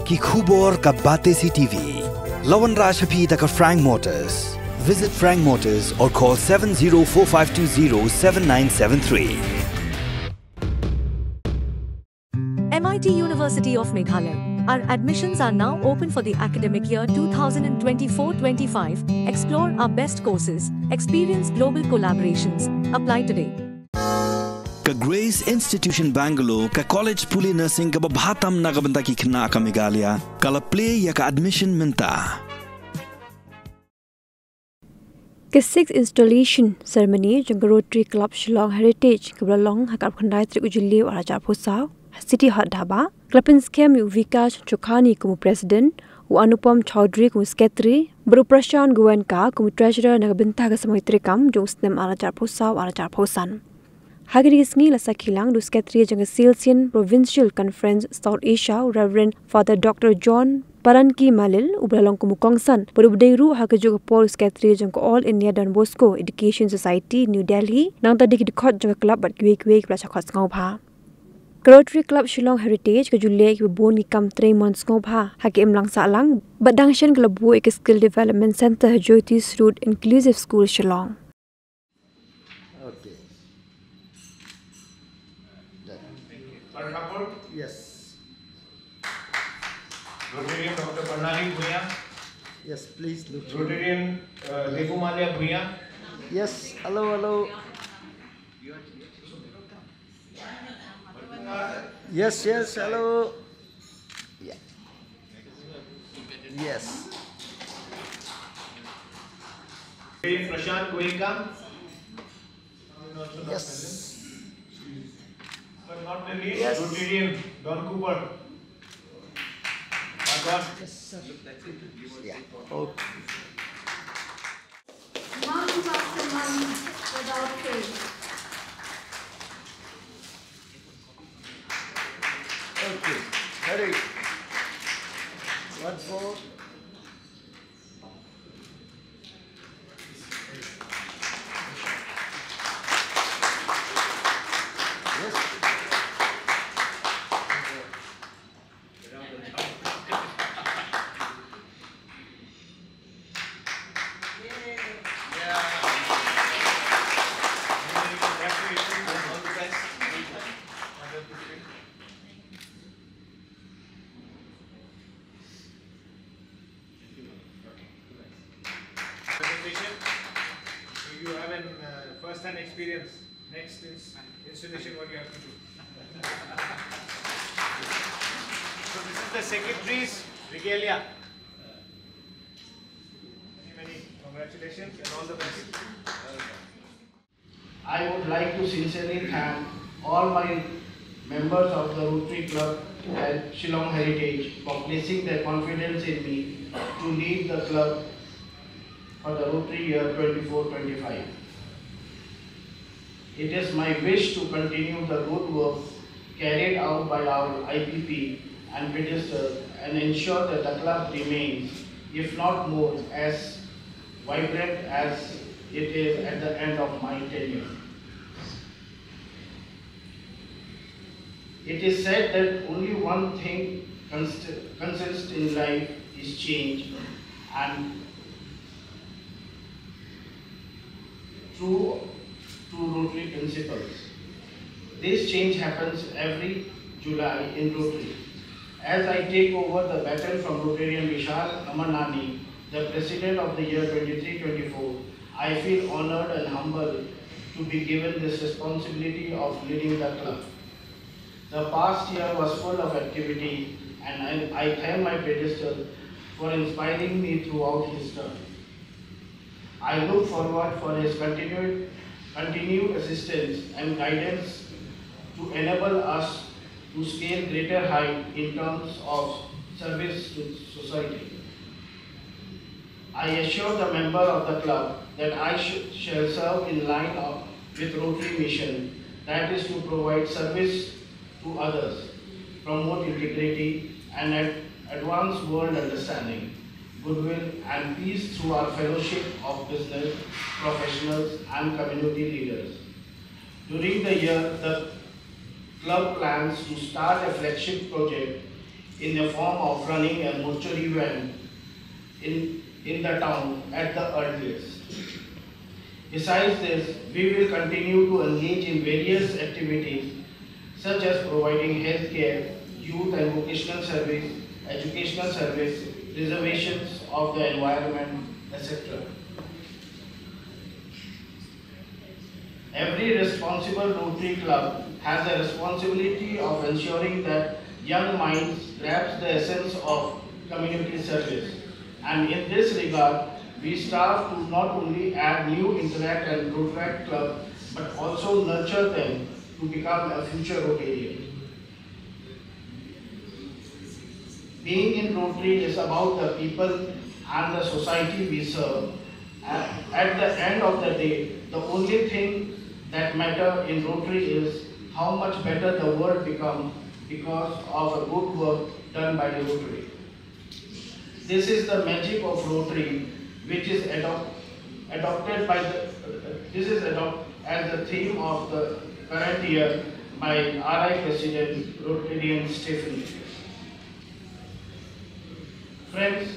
ki khubor ka Batesi TV. Lawan Rashaphi da ka Frank Motors. Visit Frank Motors or call 7045207973. MIT University of Meghalaya. Our admissions are now open for the academic year 2024-25. Explore our best courses. Experience global collaborations. Apply today. Ka Grace Institution Bangalore ka college puli nursing ka babhatam na kabanta ki khna ka Meghalaya kala play ya ka admission minta. The sixth installation ceremony jang Rotary Club Shillong Heritage kablong hakap khandai tri ujili warajar phusau City Hot Dhaba Pynskhem Vikas Chokhani como president u Anupam Chaudhary como secretary Bro Prashant Goenka como treasurer nagabenta ka Nongkitkam jong snem arajar phusau arajar phosan Hagiri sngi la sakilang du secretary jang Silesian Provincial Conference South Asia Reverend Father Dr. John Paranki Malil ublalong kumukongsan berubdairu hakajuga Paul Secretary jang All India Don Bosco Education Society New Delhi nang tadi kidikot jang club bat kwek plachakot ngobha Rotary Club Shillong Heritage kajulek bon ni kam 3 months ngobha hakim lang sa lang badangshan klabu ek skill development center Jyoti's Root Inclusive School Shillong. Okay. Yes. Rotarian Dr. Parnali Bhuya. Yes, please look. Rotarian Devumalia Bhuya. Yes, hello. Yes, hello. Yeah. Yes. Rotarian Prashant Goenka. Yes. But not the least, Yes. Rotarian Don Cooper. Yes, sir. Yeah. Okay. Month after month without fail. Okay. Ready. What for? Yes. Presentation. So you have an first-hand experience. Next is installation. What you have to do. So this is the secretary's regalia. Many congratulations and all the best. I would like to sincerely thank all my members of the Rotary Club at Shillong Heritage for placing their confidence in me to lead the club for the Rotary year 24-25. It is my wish to continue the good work carried out by our IPP and pedestal and ensure that the club remains, if not more, as vibrant as it is at the end of my tenure. It is said that only one thing consists in life is change, and true to Rotary principles. This change happens every July in Rotary. As I take over the baton from Rotarian Vishal Amarnani, the president of the year 23-24, I feel honored and humbled to be given this responsibility of leading the club. The past year was full of activity, and I thank my predecessor for inspiring me throughout his term. I look forward for his continued assistance and guidance to enable us to scale greater height in terms of service to society. I assure the member of the club that I shall serve in line with Rotary mission, that is to provide service to others, promote integrity and advance world understanding, goodwill and peace through our fellowship of business professionals and community leaders. During the year, the club plans to start a flagship project in the form of running a mortuary van in the town at the earliest. Besides this, we will continue to engage in various activities such as providing healthcare, youth and vocational service, educational service, preservations of the environment, etc. Every responsible Rotary Club has a responsibility of ensuring that young minds grasp the essence of community service. And in this regard, we strive to not only add new Interact and Rotaract Club, but also nurture them to become a future Rotarian. Being in Rotary is about the people and the society we serve. At the end of the day, the only thing that matters in Rotary is how much better the world becomes because of a good work done by the Rotary. This is the magic of Rotary, which is adopted as the theme of the current year by RI President Rotarian Stephen. Friends,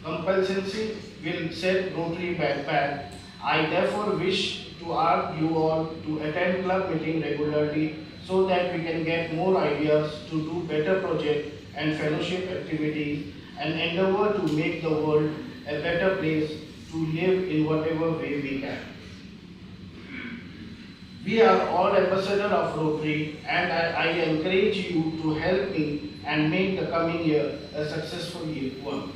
compulsancy will set Rotary back. I therefore wish to ask you all to attend club meeting regularly so that we can get more ideas to do better projects and fellowship activities and endeavor to make the world a better place to live in whatever way we can. We are all ambassadors of Rotary, and I encourage you to help me and make the coming year a successful one.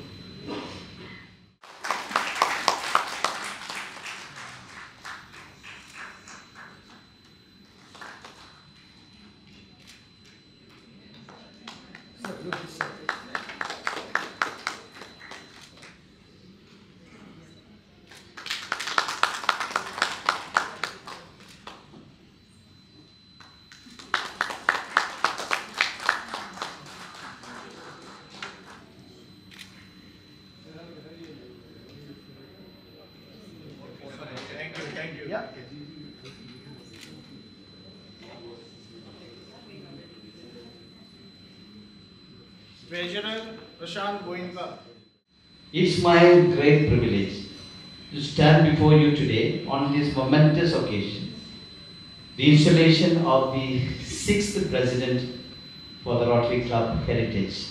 Thank you. Yeah. Treasurer Prashant Goenka. It's my great privilege to stand before you today on this momentous occasion, the installation of the 6th President for the Rotary Club Heritage,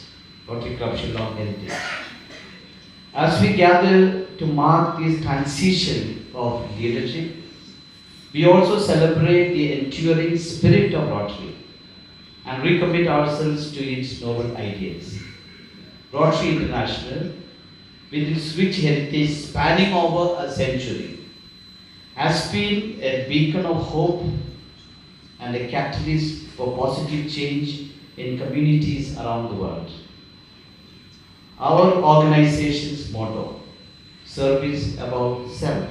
Rotary Club Shillong Heritage. As we gather to mark this transition of leadership, we also celebrate the enduring spirit of Rotary and recommit ourselves to its noble ideals. Rotary International, with its rich heritage spanning over a century, has been a beacon of hope and a catalyst for positive change in communities around the world. Our organization's motto, service above self,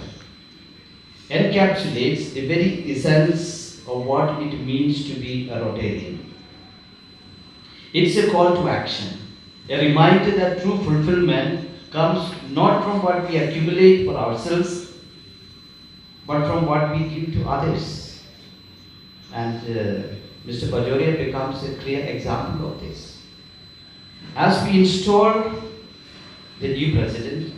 encapsulates the very essence of what it means to be a Rotarian. It's a call to action, a reminder that true fulfillment comes not from what we accumulate for ourselves, but from what we give to others. And Mr. Bajoria becomes a clear example of this. As we install the new president,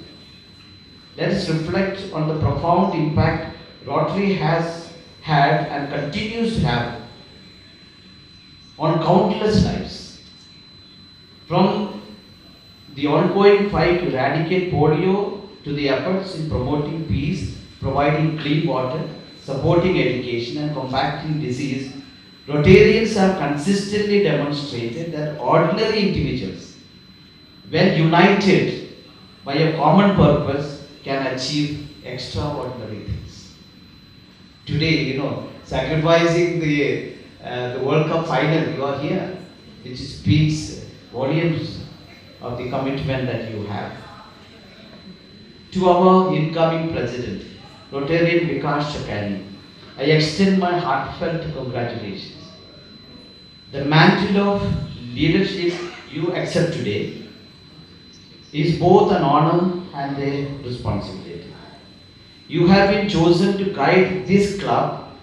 let us reflect on the profound impact Rotary has had and continues to have on countless lives. From the ongoing fight to eradicate polio to the efforts in promoting peace, providing clean water, supporting education and combating disease, Rotarians have consistently demonstrated that ordinary individuals, when united by a common purpose, can achieve extraordinary things. Today, sacrificing the World Cup final, you are here, which speaks volumes of the commitment that you have. To our incoming president, Rotarian Vikas Chakani, I extend my heartfelt congratulations. The mantle of leadership you accept today is both an honor and a responsibility. You have been chosen to guide this club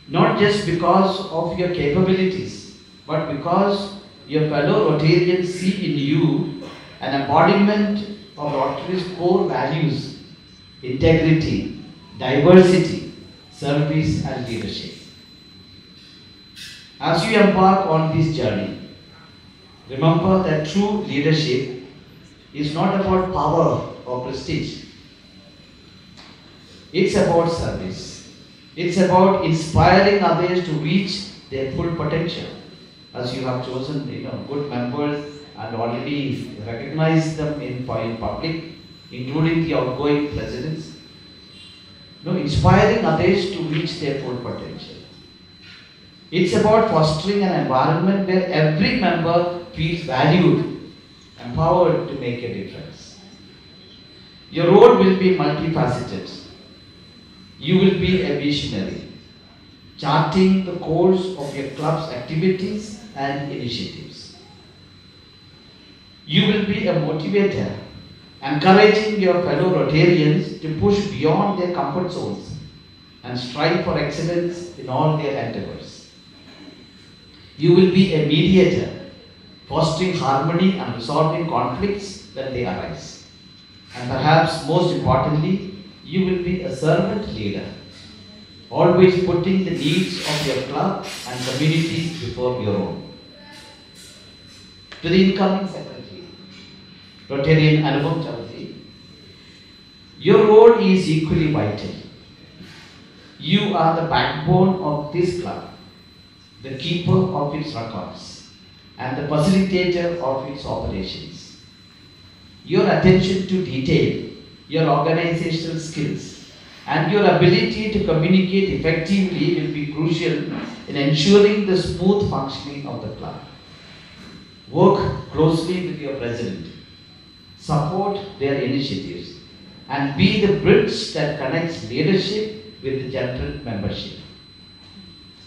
not just because of your capabilities, but because your fellow Rotarians see in you an embodiment of Rotary's core values: integrity, diversity, service and leadership. As you embark on this journey, remember that true leadership is not about power or prestige. It's about service. It's about inspiring others to reach their full potential. As you have chosen, good members and already recognized them in public, including the outgoing presidents. Inspiring others to reach their full potential. It's about fostering an environment where every member feels valued, empowered to make a difference. Your role will be multifaceted. You will be a visionary, charting the course of your club's activities and initiatives. You will be a motivator, encouraging your fellow Rotarians to push beyond their comfort zones and strive for excellence in all their endeavors. You will be a mediator, fostering harmony and resolving conflicts when they arise. And perhaps most importantly, you will be a servant leader, always putting the needs of your club and community before your own. To the incoming secretary, Rotarian Anupam Chaudhary, your role is equally vital. You are the backbone of this club, the keeper of its records, and the facilitator of its operations. Your attention to detail, your organizational skills, and your ability to communicate effectively will be crucial in ensuring the smooth functioning of the club. Work closely with your president, support their initiatives, and be the bridge that connects leadership with the general membership.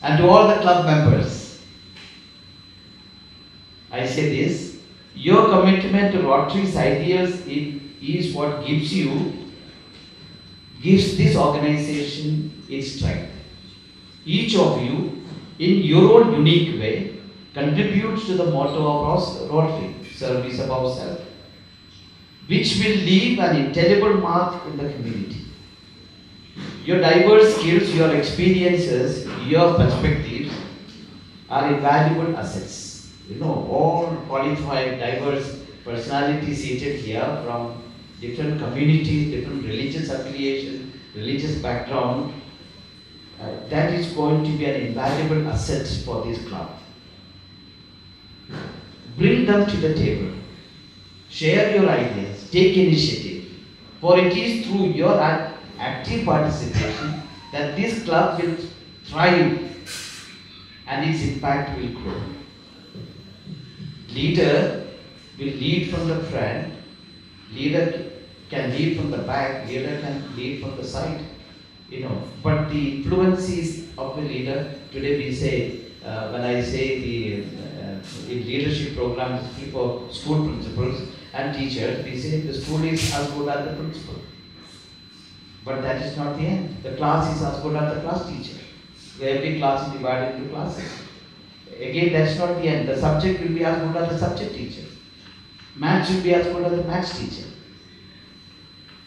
And to all the club members, I say this: your commitment to Rotary's ideals is what gives this organization its strength. Each of you, in your own unique way, contributes to the motto of Rotary, service above self, which will leave an indelible mark in the community. Your diverse skills, your experiences, your perspectives are invaluable assets. All qualified, diverse personalities seated here from different communities, different religious affiliations, religious background, that is going to be an invaluable asset for this club. Bring them to the table. Share your ideas, take initiative, for it is through your active participation that this club will thrive and its impact will grow. Leader will lead from the front, leader can lead from the back, leader can lead from the side, but the influence is of the leader. Today we say, when I say the leadership program is for school principals and teachers, we say the school is as good as the principal. But that is not the end. The class is as good as the class teacher. Every class is divided into classes. Again, that's not the end. The subject will be as good as the subject teacher. Maths will be as good as the maths teacher.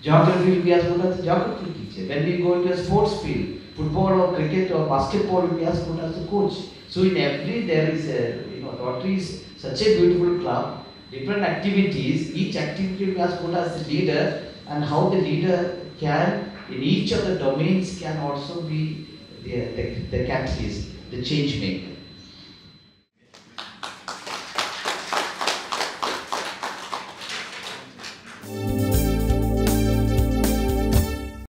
Geography will be as good as the geography teacher. When we go into a sports field, football or cricket or basketball will be as good as the coach. So in every, there is a, Rotary is such a beautiful club, different activities, each activity will be as good as the leader, and how the leader can, in each of the domains, can also be the catalyst, the change maker.